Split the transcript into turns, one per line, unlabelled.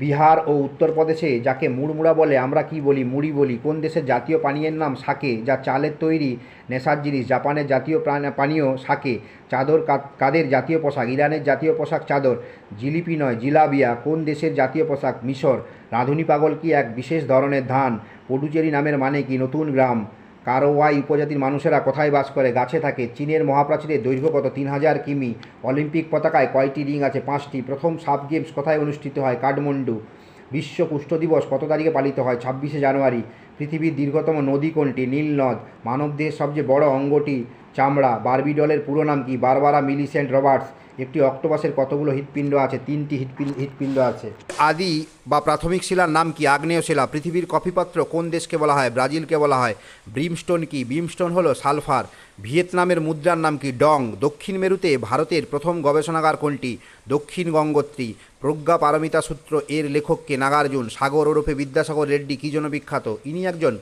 বিহার ও উত্তরপ্রদেশে যাকে মুড়মুড়া বলে আমরা কি বলি? মুড়ি বলি। কোন দেশের জাতীয় পানীয়ের নাম সাকে, যা চালের তৈরি নেশার জিনিস? জাপানের জাতীয় পানীয় সাকে। চাদর কাদের জাতীয় পোশাক? ইরানের জাতীয় পোশাক চাদর। জিলিপি নয়, জিলাবিয়া কোন দেশের জাতীয় পোশাক? মিশর। রাঁধুনি পাগল কি এক বিশেষ ধরনের ধান? পডুচেরি নামের মানে কি? নতুন গ্রাম। কারওয়াই উপজাতির মানুষেরা কোথায় বাস করে? গাছে থাকে। চীনের মহাপ্রাচীরের দৈর্ঘ্য কত? 3000 কিমি। অলিম্পিক পতাকায় কয়টি রিং আছে? 5টি। প্রথম সাব গেমস কোথায় অনুষ্ঠিত হয়? কাঠমান্ডু। বিশ্ব কুষ্ঠ দিবস কত তারিখে পালিত হয়? 26শে জানুয়ারি। পৃথিবীর দীর্ঘতম নদী কোনটি? নীল নদ। মানবদেহের সবচেয়ে বড় অঙ্গটি চামড়া। বারবি ডলের পুরো নাম কি? Barbara Millicent Roberts. একটি অক্টোপাসের কতগুলো হৃৎপিণ্ড আছে? 3টি হৃৎপিণ্ড আছে। আদি বা প্রাথমিক শিলার নাম কি? আগ্নেয় শিলা। পৃথিবীর কফিপাত্র কোন দেশকে বলা হয়? ব্রাজিলকে বলা হয়। ব্রিমস্টোন কি? ব্রিমস্টোন হলো সালফার। ভিয়েতনামের মুদ্রার নাম কি? ডং। দক্ষিণ মেরুতে ভারতের প্রথম গবেষণাগার কোনটি? দক্ষিণ গঙ্গোত্রী। প্রজ্ঞা পারমিতা সূত্র এর লেখককে? নাগার্জুন। সাগর ওরফে বিদ্যাসাগর রেড্ডি কী জন্য বিখ্যাত? ইনি একজন